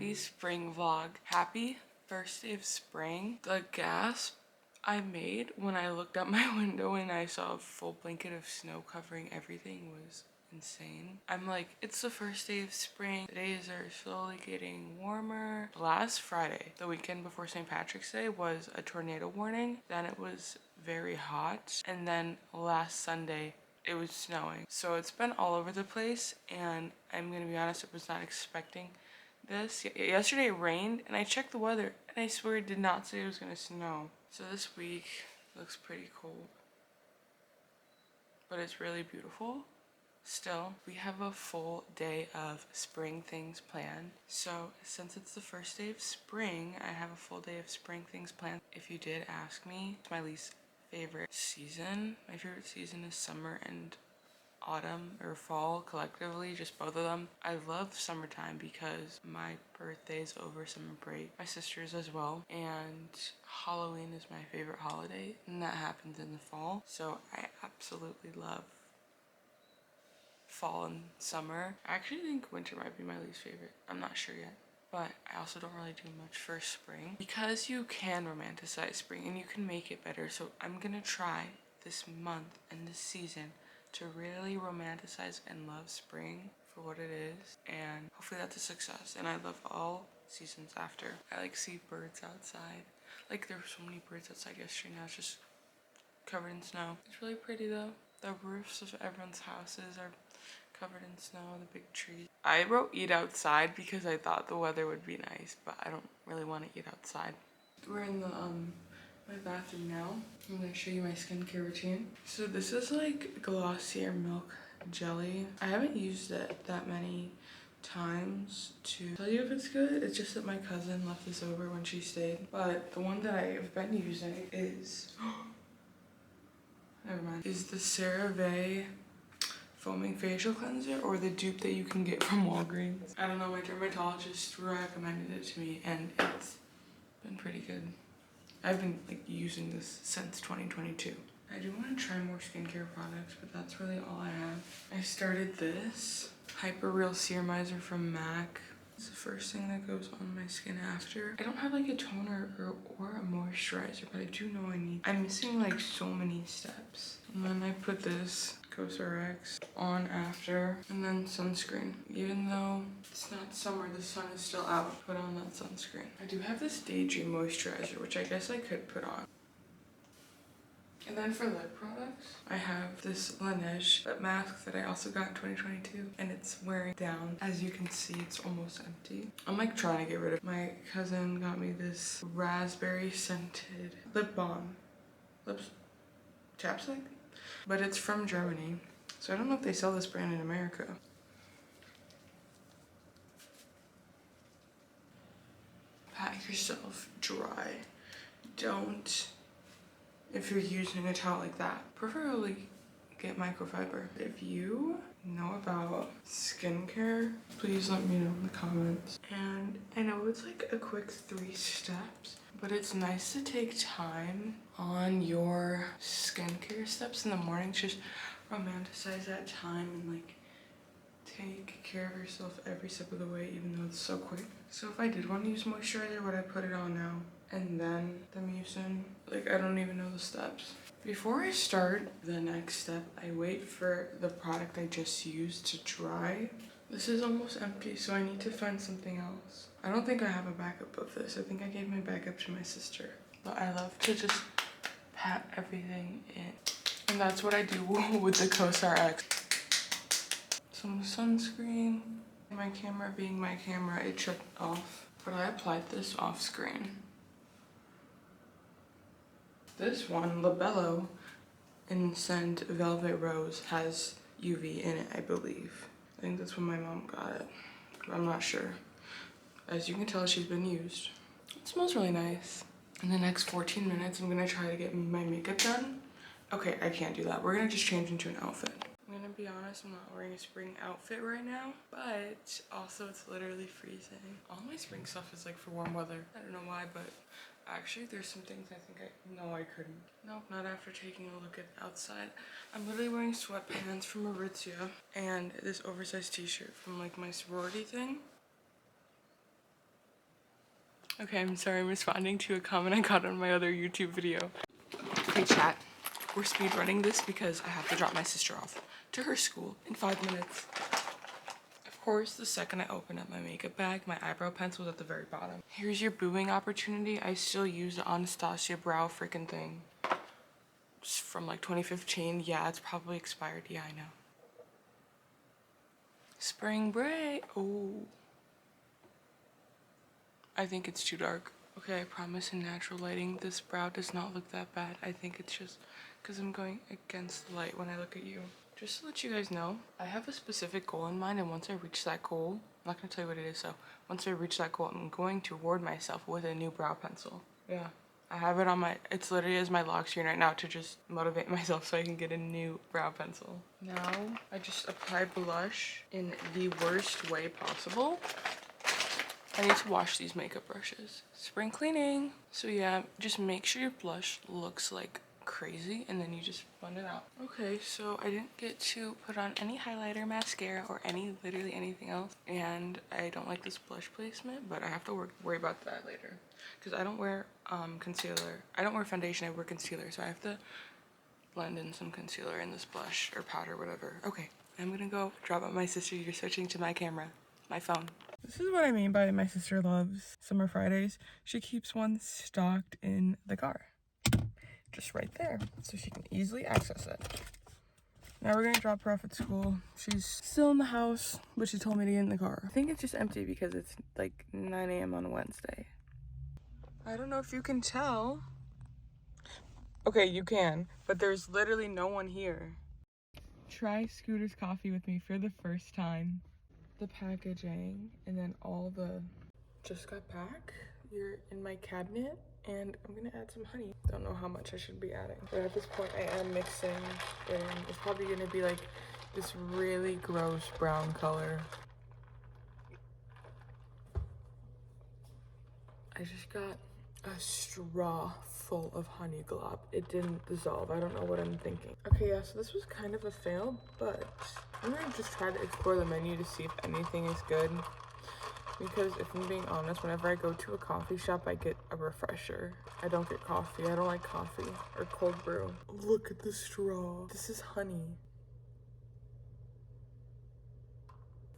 early spring vlog. Happy first day of spring. The gasp I made when I looked out my window and I saw a full blanket of snow covering everything was insane. I'm like, it's the first day of spring. The days are slowly getting warmer. Last Friday, the weekend before St. Patrick's Day, was a tornado warning. Then it was very hot. And then last Sunday, it was snowing. So it's been all over the place, and I'm gonna be honest, I was not expecting this. Yesterday it rained, and I checked the weather, and I swear it did not say it was gonna snow. So this week looks pretty cold, but it's really beautiful. Still, we have a full day of spring things planned. So since it's the first day of spring, I have a full day of spring things planned. If you did ask me, it's my least favorite season. My favorite season is summer and autumn or fall collectively, just both of them. I love summertime because my birthday's over summer break, my sister's as well, and Halloween is my favorite holiday, and that happens in the fall. So I absolutely love fall and summer. I actually think winter might be my least favorite. I'm not sure yet. But I also don't really do much for spring because you can romanticize spring and you can make it better. So I'm gonna try this month and this season to really romanticize and love spring for what it is, and hopefully that's a success. And I love all seasons after. I like see birds outside. Like there were so many birds outside yesterday, now it's just covered in snow. It's really pretty though. The roofs of everyone's houses are covered in snow, the big trees. I wrote eat outside because I thought the weather would be nice, but I don't really want to eat outside. We're in the my bathroom now. I'm gonna show you my skincare routine. So this is like Glossier Milk Jelly. I haven't used it that many times to tell you if it's good. It's just that my cousin left this over when she stayed. But the one that I've been using is never mind. Is the CeraVe foaming facial cleanser, or the dupe that you can get from Walgreens. I don't know, my dermatologist recommended it to me and it's been pretty good. I've been like using this since 2022. I do want to try more skincare products, but that's really all I have. I started this Hyper Real Seramizer from MAC. It's the first thing that goes on my skin after. I don't have like a toner or a moisturizer, but I do know I need. I'm missing like so many steps. And then I put this CosRX on after, and then sunscreen. Even though it's not summer, the sun is still out, put on that sunscreen. I do have this Daydream moisturizer, which I guess I could put on. And then for lip products, I have this Laneige lip mask that I also got in 2022, and it's wearing down. As you can see, it's almost empty. I'm like trying to get rid of it. My cousin got me this raspberry scented lip balm, lips chapstick, but it's from Germany. So I don't know if they sell this brand in America. Pat yourself dry. Don't, if you're using a towel like that, preferably get microfiber. If you know about skincare, please let me know in the comments. And I know it's like a quick 3 steps, but it's nice to take time on your skincare steps in the morning. Just romanticize that time and like take care of yourself every step of the way, even though it's so quick. So if I did want to use moisturizer, would I put it on now and then the mucin? Like, I don't even know the steps. Before I start the next step, I wait for the product I just used to dry. This is almost empty, so I need to find something else. I don't think I have a backup of this. I think I gave my backup to my sister. But I love to just pat everything in. And that's what I do with the CosRX. Some sunscreen. My camera being my camera, it shut off. But I applied this off screen. This one, Labello in scent Velvet Rose, has UV in it, I believe. I think that's when my mom got it. I'm not sure. As you can tell, she's been used. It smells really nice. In the next 14 minutes, I'm gonna try to get my makeup done. Okay, I can't do that. We're gonna just change into an outfit. I'm gonna be honest, I'm not wearing a spring outfit right now, but also it's literally freezing. All my spring stuff is like for warm weather. I don't know why, but actually there's some things I think I couldn't. Nope, not after taking a look at outside. I'm literally wearing sweatpants from Aritzia and this oversized t-shirt from like my sorority thing. Okay, I'm sorry, I'm responding to a comment I got on my other YouTube video. Okay, chat. We're speed running this because I have to drop my sister off to her school in 5 minutes. Of course, the second I open up my makeup bag, my eyebrow pencil was at the very bottom. Here's your booing opportunity. I still use the Anastasia brow freaking thing. It's from like 2015. Yeah, it's probably expired. Yeah, I know. Spring break. Oh. I think it's too dark. Okay, I promise in natural lighting, this brow does not look that bad. I think it's just because I'm going against the light when I look at you. Just to let you guys know, I have a specific goal in mind, and once I reach that goal, I'm not going to tell you what it is, so once I reach that goal, I'm going to reward myself with a new brow pencil. Yeah. I have it on my, it's literally as my lock screen right now to just motivate myself so I can get a new brow pencil. Now, I just apply blush in the worst way possible. I need to wash these makeup brushes. Spring cleaning. So yeah, just make sure your blush looks like crazy and then you just blend it out. Okay, so I didn't get to put on any highlighter, mascara, or literally anything else. And I don't like this blush placement, but I have to worry about that later. Because I don't wear concealer. I don't wear foundation, I wear concealer. So I have to blend in some concealer in this blush or powder, whatever. Okay, I'm gonna go drop out my sister. You're switching to my camera, my phone. This is what I mean by my sister loves Summer Fridays. She keeps one stocked in the car. Just right there, so she can easily access it. Now we're gonna drop her off at school. She's still in the house, but she told me to get in the car. I think it's just empty because it's like 9 a.m. on a Wednesday. I don't know if you can tell. Okay, you can, but there's literally no one here. Try Scooter's coffee with me for the first time. The packaging and then all the just got back. You're in my cabinet and I'm gonna add some honey. Don't know how much I should be adding, but at this point I am mixing in. It's probably gonna be like this really gross brown color. I just got a straw full of honey glop. It didn't dissolve. I don't know what I'm thinking. Okay, yeah, so this was kind of a fail, but I'm gonna just try to explore the menu to see if anything is good. Because if I'm being honest, whenever I go to a coffee shop, I get a refresher. I don't get coffee. I don't like coffee or cold brew. Look at the straw. This is honey.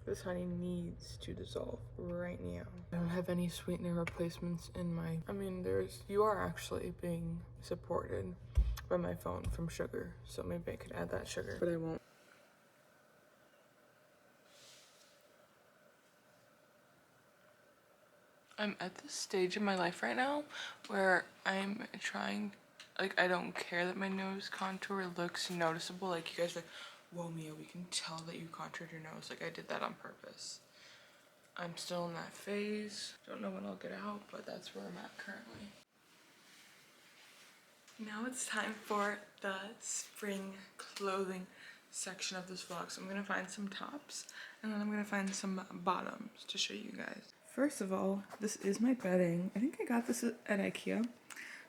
This honey needs to dissolve right now. I don't have any sweetener replacements in my, you are actually being supported by my phone from sugar. So maybe I could add that sugar, but I won't. I'm at this stage in my life right now where I'm trying, like, I don't care that my nose contour looks noticeable. Like, you guys are like, whoa, Mia, we can tell that you contoured your nose. Like, I did that on purpose. I'm still in that phase. Don't know when I'll get out, but that's where I'm at currently. Now it's time for the spring clothing section of this vlog. So I'm gonna find some tops and then I'm gonna find some bottoms to show you guys. First of all, this is my bedding. I think I got this at IKEA,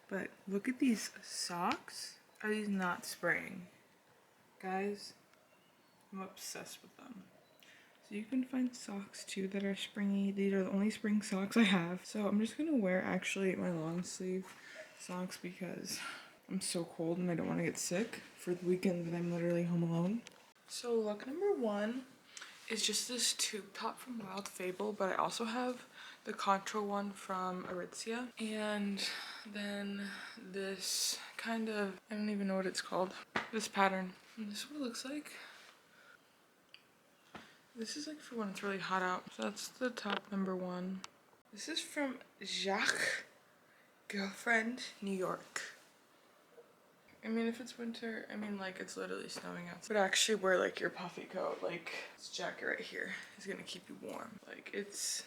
but look at these socks. Are these not spring? Guys, I'm obsessed with them. So you can find socks too that are springy. These are the only spring socks I have. So I'm just gonna wear actually my long sleeve socks because I'm so cold and I don't want to get sick for the weekend that I'm literally home alone. So look number one is just this tube top from Wild Fable, but I also have the contour one from Aritzia. And then this kind of, I don't even know what it's called, this pattern. And this is what it looks like. This is like for when it's really hot out. So that's the top number one. This is from Jacques Girlfriend, New York. I mean, if it's winter, like it's literally snowing out. But actually wear like your puffy coat. Like this jacket right here is gonna keep you warm. Like it's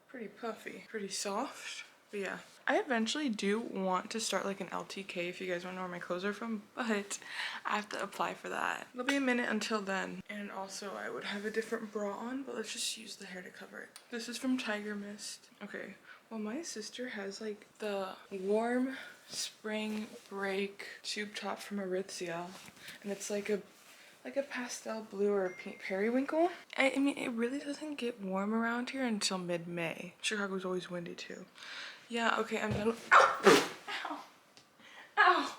pretty puffy, pretty soft. But yeah, I eventually do want to start like an LTK if you guys want to know where my clothes are from, but I have to apply for that. It'll be a minute until then. And also I would have a different bra on, but let's just use the hair to cover it. This is from Tiger Mist. Okay, well my sister has like the warm spring break tube top from Aritzia, and it's like a like a pastel blue or a pink periwinkle. I mean, it really doesn't get warm around here until mid-May. Chicago's always windy too. Yeah, okay, I'm done. Ow! Ow! Ow!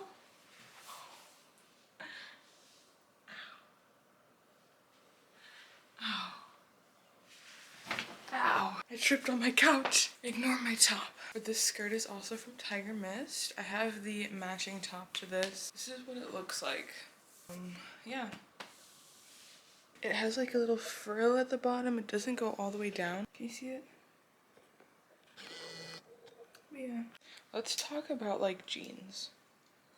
Ow. Ow. I tripped on my couch. Ignore my top. But this skirt is also from Tiger Mist. I have the matching top to this. This is what it looks like. Yeah. It has like a little frill at the bottom. It doesn't go all the way down. Can you see it? Yeah. Let's talk about like jeans.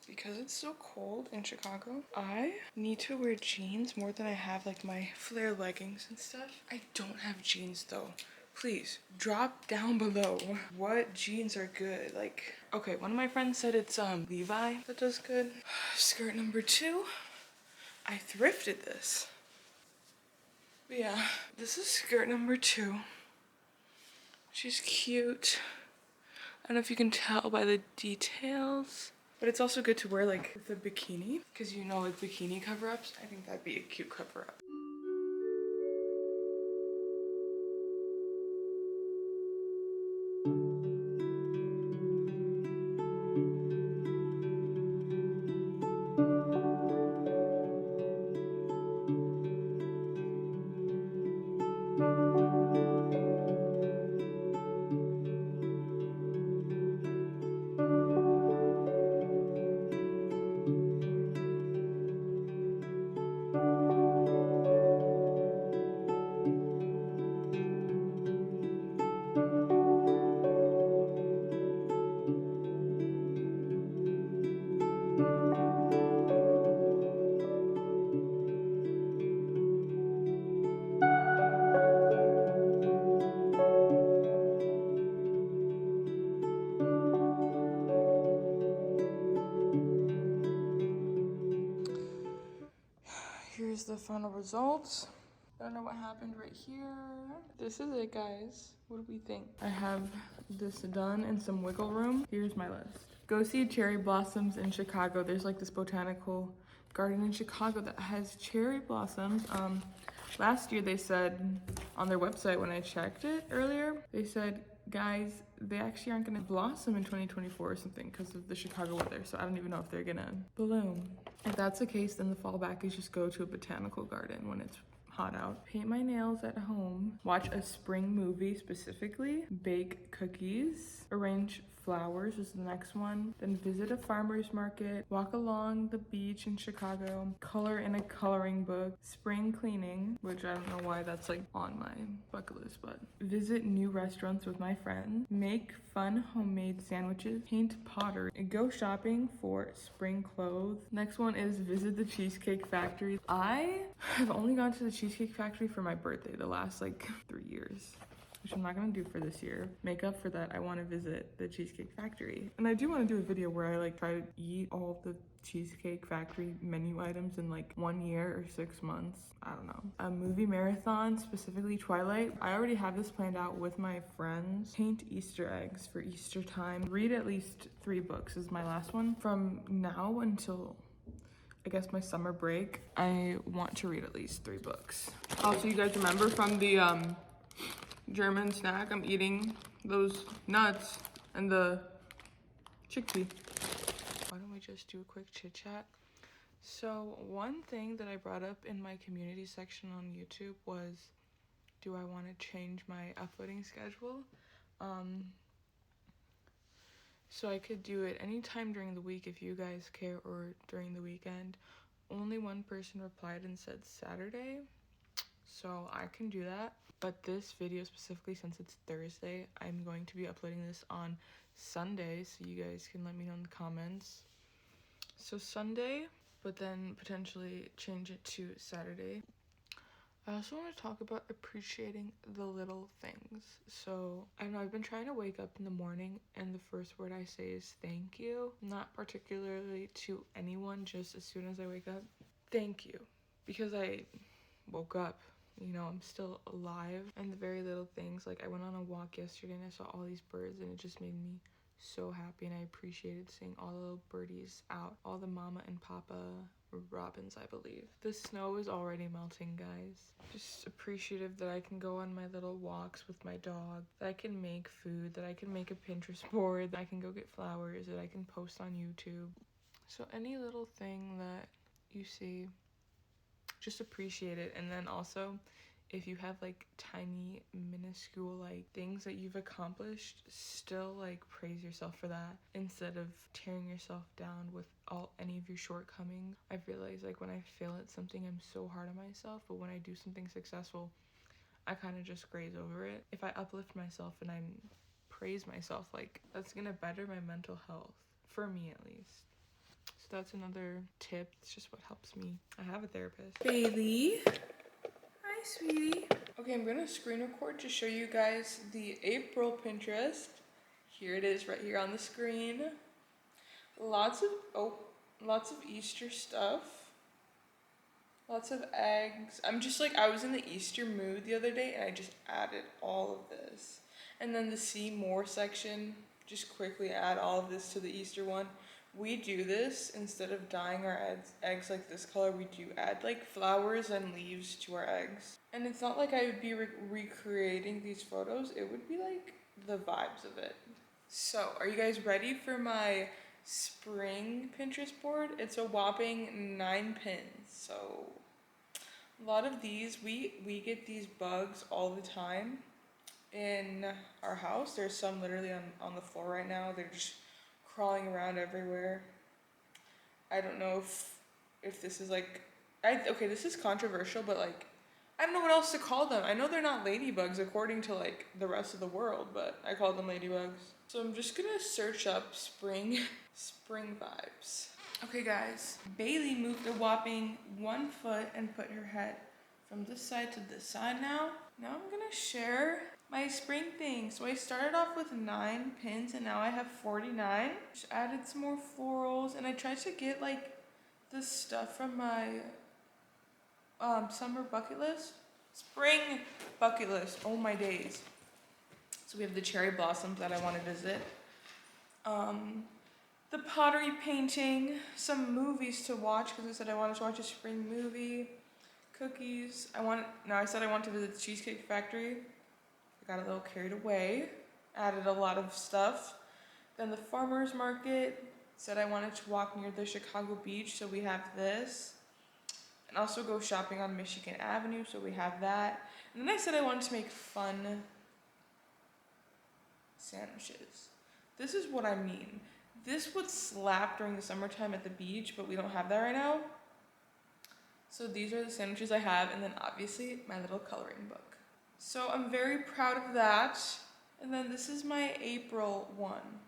Because it's so cold in Chicago, I need to wear jeans more than I have like my flare leggings and stuff. I don't have jeans though. Please drop down below what jeans are good. Like, okay, one of my friends said it's Levi that does good. Skirt number 2. I thrifted this. But yeah, this is skirt number 2. She's cute. I don't know if you can tell by the details. But it's also good to wear like with a bikini, because you know like bikini cover-ups, I think that'd be a cute cover-up. Here's the final results. I don't know what happened right here. This is it, guys. What do we think? I have this done in some wiggle room. Here's my list. Go see cherry blossoms in Chicago. There's like this botanical garden in Chicago that has cherry blossoms. Last year they said on their website when I checked it earlier, they said, guys, they actually aren't gonna blossom in 2024 or something because of the Chicago weather. So I don't even know if they're gonna bloom. If that's the case, then the fallback is just go to a botanical garden when it's hot out. Paint my nails at home, watch a spring movie specifically, bake cookies, arrange flowers is the next one, then visit a farmer's market, walk along the beach in Chicago, color in a coloring book, spring cleaning, which I don't know why that's like on my bucket list, but visit new restaurants with my friends, make fun homemade sandwiches, paint pottery, and go shopping for spring clothes. Next one is visit the Cheesecake Factory. I have only gone to the Cheesecake Factory for my birthday the last like 3 years, which I'm not gonna do for this year. Make up for that, I wanna visit the Cheesecake Factory. And I do wanna do a video where I like try to eat all the Cheesecake Factory menu items in like 1 year or 6 months. I don't know. A movie marathon, specifically Twilight. I already have this planned out with my friends. Paint Easter eggs for Easter time. Read at least 3 books is my last one. From now until I guess my summer break, I want to read at least 3 books. Also, you guys remember from the German snack, I'm eating those nuts and the chickpea. Why don't we just do a quick chit chat? So one thing that I brought up in my community section on YouTube was, do I want to change my uploading schedule? So I could do it anytime during the week if you guys care, or during the weekend. Only one person replied and said Saturday, so I can do that. But this video specifically, since it's Thursday, I'm going to be uploading this on Sunday, so you guys can let me know in the comments. So Sunday, but then potentially change it to Saturday. I also want to talk about appreciating the little things. So I know I've been trying to wake up in the morning and the first word I say is thank you. Not particularly to anyone, just as soon as I wake up, thank you. Because I woke up, you know, I'm still alive. And the very little things, like I went on a walk yesterday and I saw all these birds and it just made me so happy, and I appreciated seeing all the little birdies out, all the mama and papa robins, I believe. The snow is already melting, guys. Just appreciative that I can go on my little walks with my dog, that I can make food, that I can make a Pinterest board, that I can go get flowers, that I can post on YouTube. So any little thing that you see, just appreciate it. And then also, if you have like tiny minuscule like things that you've accomplished, still like praise yourself for that instead of tearing yourself down with any of your shortcomings. I've realized like when I fail at something, I'm so hard on myself, but when I do something successful, I kind of just graze over it. If I uplift myself and I praise myself, like that's gonna better my mental health, for me at least. So that's another tip. It's just what helps me. I have a therapist. Bailey. Hi, sweetie. Okay, I'm gonna screen record to show you guys the April Pinterest. Here it is right here on the screen. Lots of Easter stuff. Lots of eggs. I'm just like, I was in the Easter mood the other day and I just added all of this. And then the see more section, just quickly add all of this to the Easter one. We do this instead of dyeing our eggs like this color, we do add like flowers and leaves to our eggs. And it's not like I would be recreating these photos, it would be like the vibes of it. So, are you guys ready for my spring Pinterest board? It's a whopping 9 pins. So, a lot of these, we get these bugs all the time in our house. There's some literally on the floor right now. They're just crawling around everywhere. I don't know if this is like, okay, this is controversial, but like, I don't know what else to call them. I know they're not ladybugs according to like the rest of the world, but I call them ladybugs. So I'm just gonna search up spring vibes. Okay guys, Bailey moved a whopping 1 foot and put her head from this side to this side now. Now I'm gonna share my spring thing. So I started off with 9 pins and now I have 49. Just added some more florals and I tried to get like the stuff from my summer bucket list. Spring bucket list, oh my days. So we have the cherry blossoms that I want to visit. The pottery painting, some movies to watch because I said I wanted to watch a spring movie. Cookies. I said I want to visit the Cheesecake Factory. I got a little carried away. Added a lot of stuff. Then the farmer's market. Said I wanted to walk near the Chicago beach, so we have this. And also go shopping on Michigan Avenue, so we have that. And then I said I wanted to make fun sandwiches. This is what I mean. This would slap during the summertime at the beach, but we don't have that right now. So these are the sandwiches I have, and then obviously my little coloring book. So I'm very proud of that. And then this is my April one.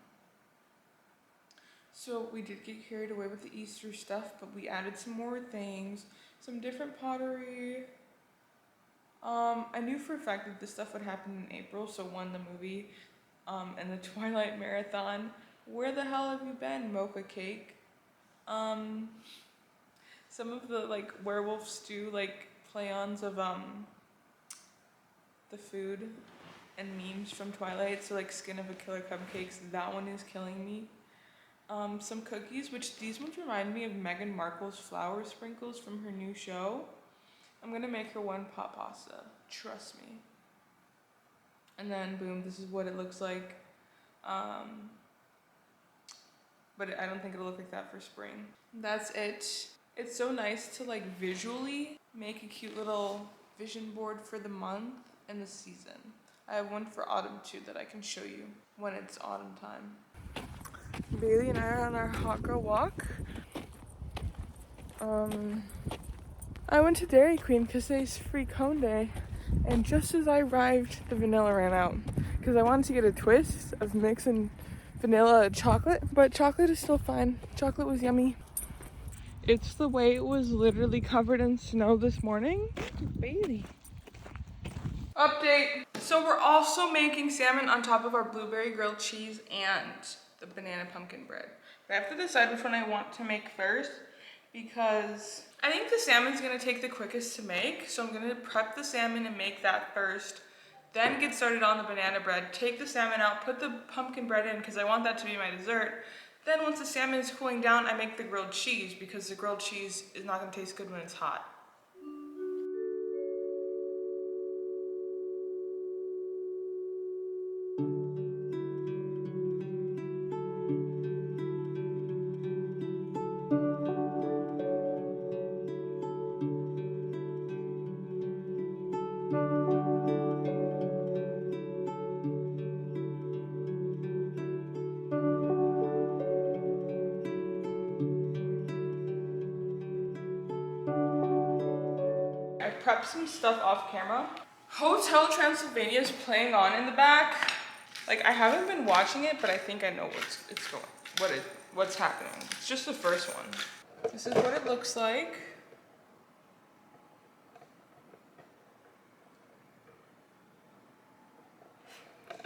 So we did get carried away with the Easter stuff, but we added some more things, some different pottery. I knew for a fact that this stuff would happen in April, so the movie, and the Twilight Marathon. Where the hell have you been, Mocha Cake? Some of the like werewolf stew like play-ons of the food and memes from Twilight. So like Skin of a Killer cupcakes, that one is killing me. Some cookies, which these ones remind me of Meghan Markle's flower sprinkles from her new show. I'm gonna make her one pot pasta, trust me. And then boom, this is what it looks like. But I don't think it'll look like that for spring. That's it. It's so nice to like visually make a cute little vision board for the month and the season. I have one for autumn too that I can show you when it's autumn time. Bailey and I are on our hot girl walk. I went to Dairy Queen because today's free cone day, and just as I arrived, the vanilla ran out because I wanted to get a twist of mixing vanilla and chocolate, but chocolate is still fine. Chocolate was yummy. It's the way it was literally covered in snow this morning. Bailey. Update. So we're also making salmon on top of our blueberry grilled cheese and the banana pumpkin bread. But I have to decide which one I want to make first because I think the salmon's gonna take the quickest to make. So I'm gonna prep the salmon and make that first. Then get started on the banana bread, take the salmon out, put the pumpkin bread in because I want that to be my dessert. Then once the salmon is cooling down, I make the grilled cheese because the grilled cheese is not gonna taste good when it's hot. I prepped some stuff off camera. Hotel Transylvania is playing on in the back. Like, I haven't been watching it, but I think I know what's happening. It's just the first one. This is what it looks like.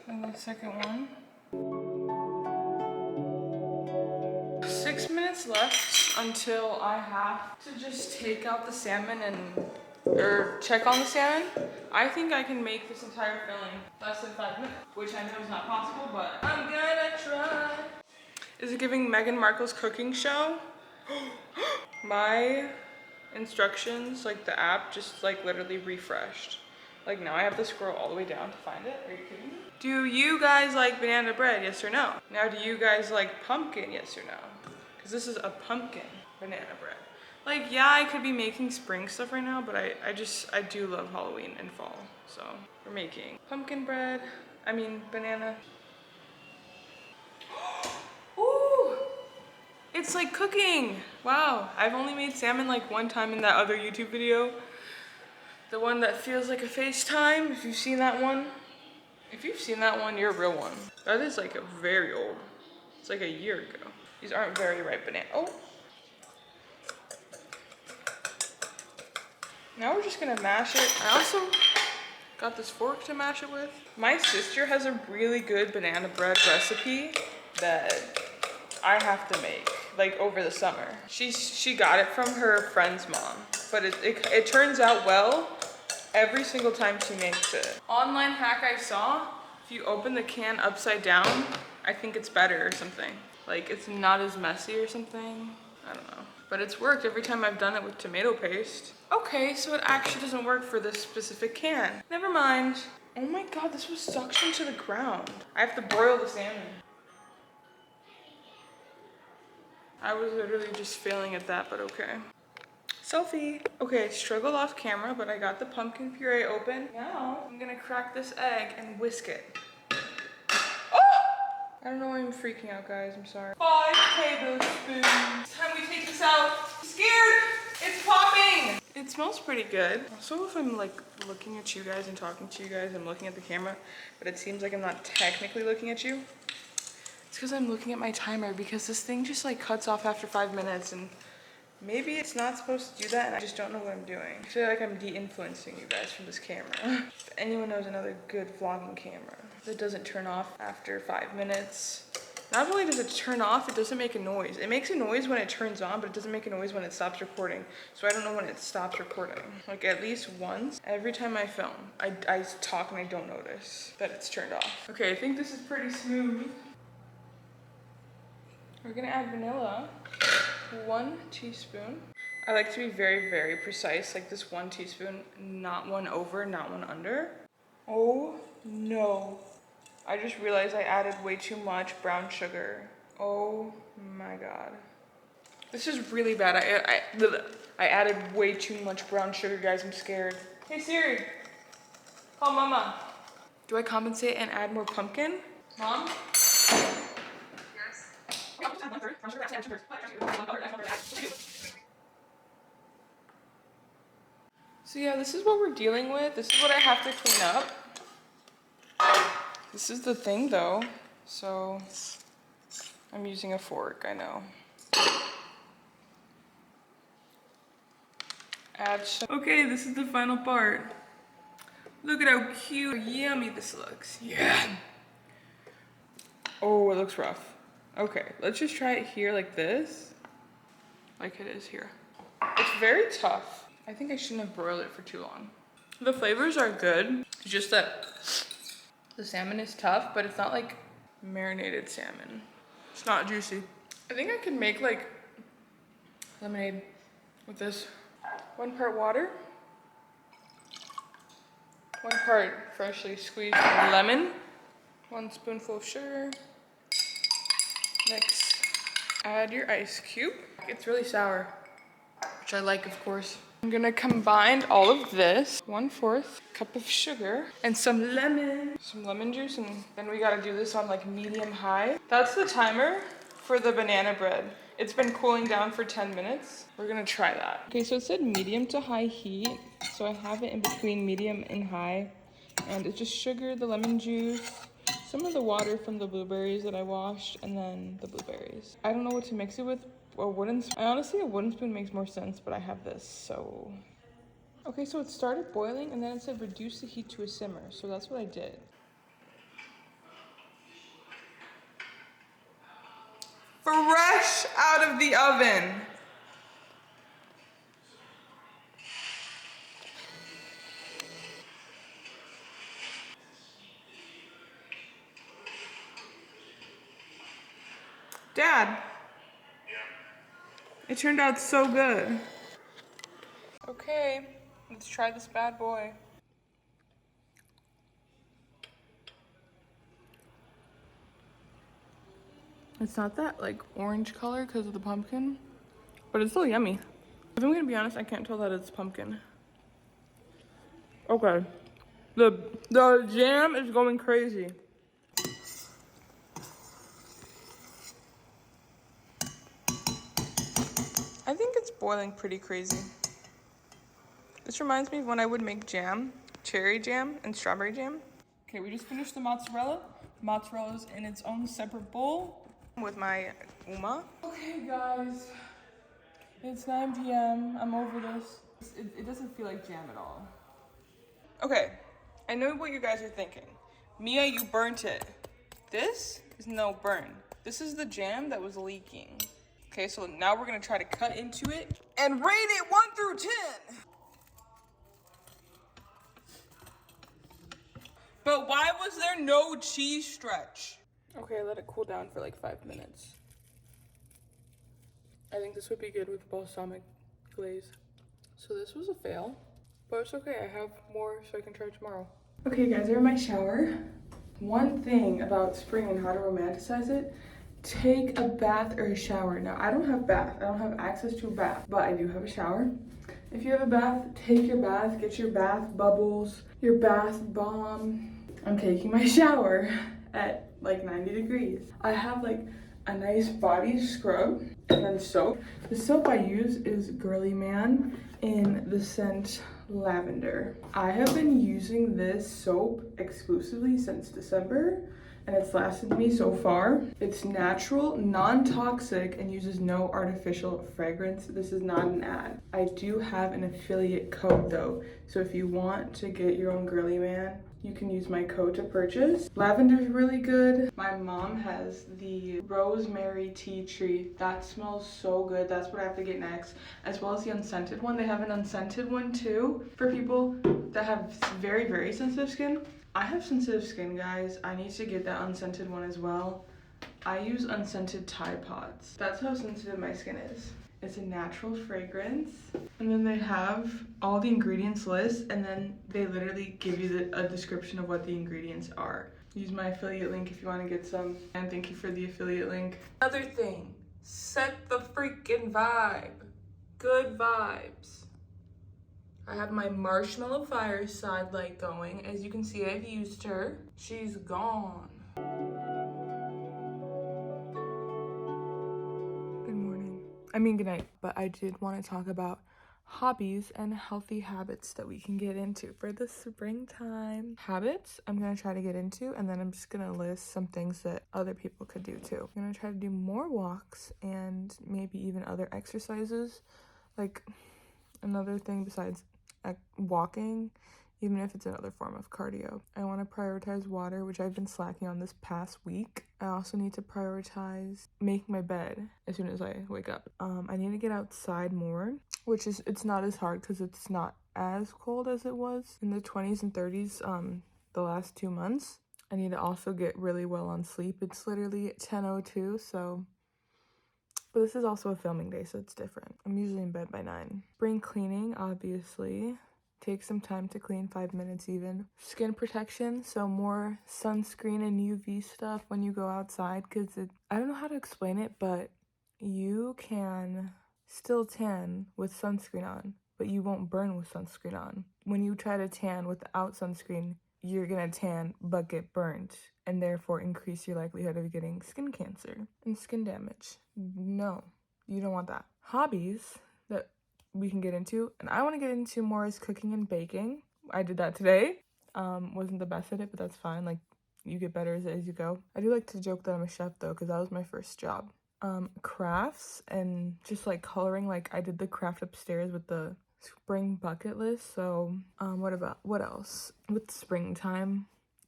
And the second one. 6 minutes left until I have to just take out the salmon or check on the salmon. I think I can make this entire filling less than 5 minutes, which I know is not possible, but I'm gonna try. Is it giving Meghan Markle's cooking show? My instructions, like the app, just like literally refreshed. Like now I have to scroll all the way down to find it. Are you kidding me? Do you guys like banana bread? Yes or no? Now, do you guys like pumpkin? Yes or no? Because this is a pumpkin banana bread. Like, yeah, I could be making spring stuff right now, but I do love Halloween and fall. So we're making pumpkin bread. I mean, banana. Ooh, it's like cooking. Wow, I've only made salmon like one time in that other YouTube video. The one that feels like a FaceTime, if you've seen that one. If you've seen that one, you're a real one. That is like a very old, it's like a year ago. These aren't very ripe banana. Oh. Now we're just gonna mash it. I also got this fork to mash it with. My sister has a really good banana bread recipe that I have to make, like over the summer. She got it from her friend's mom, but it turns out well every single time she makes it. Online hack I saw, if you open the can upside down, I think it's better or something. Like it's not as messy or something. I don't know. But it's worked every time I've done it with tomato paste. Okay, so it actually doesn't work for this specific can. Never mind. Oh my God, this was suctioned to the ground. I have to broil the salmon. I was literally just failing at that, but okay. Selfie. Okay, struggled off camera, but I got the pumpkin puree open. Now I'm gonna crack this egg and whisk it. Oh! I don't know why I'm freaking out, guys. I'm sorry. 5 tablespoons. It's time we take this out. I'm scared. It's popping. It smells pretty good. Also, if I'm like looking at you guys and talking to you guys, I'm looking at the camera, but it seems like I'm not technically looking at you. It's because I'm looking at my timer because this thing just like cuts off after 5 minutes and maybe it's not supposed to do that and I just don't know what I'm doing. I feel like I'm de-influencing you guys from this camera. If anyone knows another good vlogging camera that doesn't turn off after 5 minutes. Not only does it turn off, it doesn't make a noise. It makes a noise when it turns on, but it doesn't make a noise when it stops recording. So I don't know when it stops recording. Like at least once, every time I film, I talk and I don't notice that it's turned off. Okay, I think this is pretty smooth. We're gonna add vanilla, 1 teaspoon. I like to be very, very precise, like this 1 teaspoon, not one over, not one under. Oh no. I just realized I added way too much brown sugar. Oh my God. This is really bad. I added way too much brown sugar, guys, I'm scared. Hey Siri, call Mama. Do I compensate and add more pumpkin? Mom? So yeah, this is what we're dealing with. This is what I have to clean up. This is the thing though, so I'm using a fork, I know. Add some. Okay, this is the final part. Look at how cute, yummy this looks. Yeah. Oh, it looks rough. Okay, let's just try it here like this. Like it is here. It's very tough. I think I shouldn't have broiled it for too long. The flavors are good. It's just that the salmon is tough, but it's not like marinated salmon. It's not juicy. I think I can make like lemonade with this. 1 part water, 1 part freshly squeezed lemon, 1 spoonful of sugar. Mix. Add your ice cube. It's really sour, which I like, of course. I'm gonna combine all of this, 1/4 cup of sugar and some lemon juice, and then we gotta do this on like medium high. That's the timer for the banana bread. It's been cooling down for 10 minutes. We're gonna try that. Okay, so it said medium to high heat, so I have it in between medium and high, and it's just sugar, the lemon juice, some of the water from the blueberries that I washed, and then the blueberries. I don't know what to mix it with. A wooden spoon. Honestly, a wooden spoon makes more sense, but I have this, so. Okay, so it started boiling, and then it said reduce the heat to a simmer, so that's what I did. Fresh out of the oven. Dad. It turned out so good. Okay, let's try this bad boy. It's not that like orange color because of the pumpkin, but it's still yummy. If I'm gonna be honest, I can't tell that it's pumpkin. Okay, the jam is going crazy. I think it's boiling pretty crazy. This reminds me of when I would make jam, cherry jam and strawberry jam. Okay, we just finished the mozzarella. Mozzarella's in its own separate bowl with my uma. Okay guys, it's 9 p.m. I'm over this. It doesn't feel like jam at all. Okay, I know what you guys are thinking. Mia, you burnt it. This is no burn. This is the jam that was leaking. Okay, so now we're gonna try to cut into it and rate it 1 through 10. But why was there no cheese stretch? Okay, let it cool down for like 5 minutes. I think this would be good with balsamic glaze. So this was a fail, but it's okay. I have more so I can try tomorrow. Okay guys, I'm in my shower. One thing about spring and how to romanticize it, take a bath or a shower. Now, I don't have bath. I don't have access to a bath, but I do have a shower. If you have a bath, take your bath, get your bath bubbles, your bath bomb. I'm taking my shower at like 90 degrees. I have like a nice body scrub and then soap. The soap I use is Girly Man in the scent Lavender. I have been using this soap exclusively since December, and it's lasted me so far. It's natural, non-toxic, and uses no artificial fragrance. This is not an ad. I do have an affiliate code though, so if you want to get your own Girly Man, you can use my code to purchase. Lavender's really good. My mom has the rosemary tea tree. That smells so good. That's what I have to get next, as well as the unscented one. They have an unscented one too for people that have very, very sensitive skin. I have sensitive skin, guys. I need to get that unscented one as well. I use unscented Tide Pods. That's how sensitive my skin is. It's a natural fragrance, and then they have all the ingredients list, and then they literally give you a description of what the ingredients are. Use my affiliate link if you want to get some, and thank you for the affiliate link. Another thing, set the freaking vibe. Good vibes. I have my marshmallow fireside light going. As you can see, I've used her. She's gone. Good night, but I did want to talk about hobbies and healthy habits that we can get into for the springtime. Habits I'm going to try to get into, and then I'm just going to list some things that other people could do too. I'm going to try to do more walks and maybe even other exercises. Like another thing besides walking, even if it's another form of cardio. I want to prioritize water, which I've been slacking on this past week. I also need to prioritize making my bed as soon as I wake up. I need to get outside more, which is, it's not as hard because it's not as cold as it was in the 20s and 30s the last 2 months. I need to also get really well on sleep. It's literally 10:02, so But this is also a filming day, so it's different. I'm usually in bed by 9. Spring cleaning, obviously. Take some time to clean, 5 minutes even. Skin protection, so more sunscreen and UV stuff when you go outside, because I don't know how to explain it, but you can still tan with sunscreen on, but you won't burn with sunscreen on. When you try to tan without sunscreen, you're gonna tan but get burnt, and therefore increase your likelihood of getting skin cancer and skin damage. No, you don't want that. Hobbies that we can get into, and I want to get into more, is cooking and baking. I did that today. Wasn't the best at it, but that's fine. Like, you get better as you go. I do like to joke that I'm a chef though, because that was my first job. Crafts and just like coloring. Like, I did the craft upstairs with the spring bucket list. So what else? With springtime,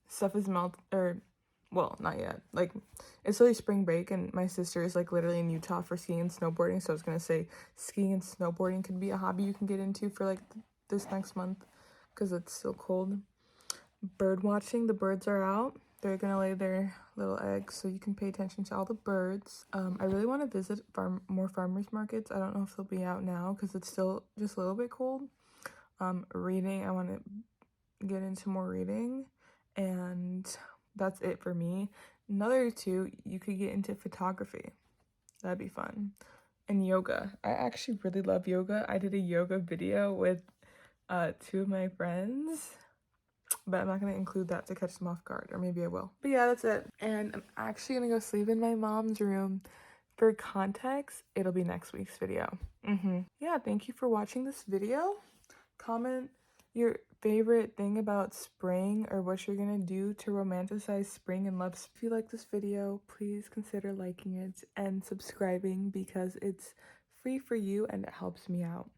stuff is well, not yet. Like, it's really spring break, and my sister is like literally in Utah for skiing and snowboarding, so I was gonna say skiing and snowboarding could be a hobby you can get into for like this next month, because it's still cold. Bird watching, the birds are out. They're gonna lay their little eggs, so you can pay attention to all the birds. I really want to visit more farmers markets. I don't know if they'll be out now because it's still just a little bit cold. Reading, I want to get into more reading, and that's it for me. Another two, you could get into photography. That'd be fun. And yoga. I actually really love yoga. I did a yoga video with 2 of my friends, but I'm not going to include that to catch them off guard, or maybe I will. But yeah, that's it. And I'm actually going to go sleep in my mom's room. For context, it'll be next week's video. Yeah, thank you for watching this video. Comment your favorite thing about spring, or what you're gonna do to romanticize spring and love. If you like this video, please consider liking it and subscribing, because it's free for you and it helps me out.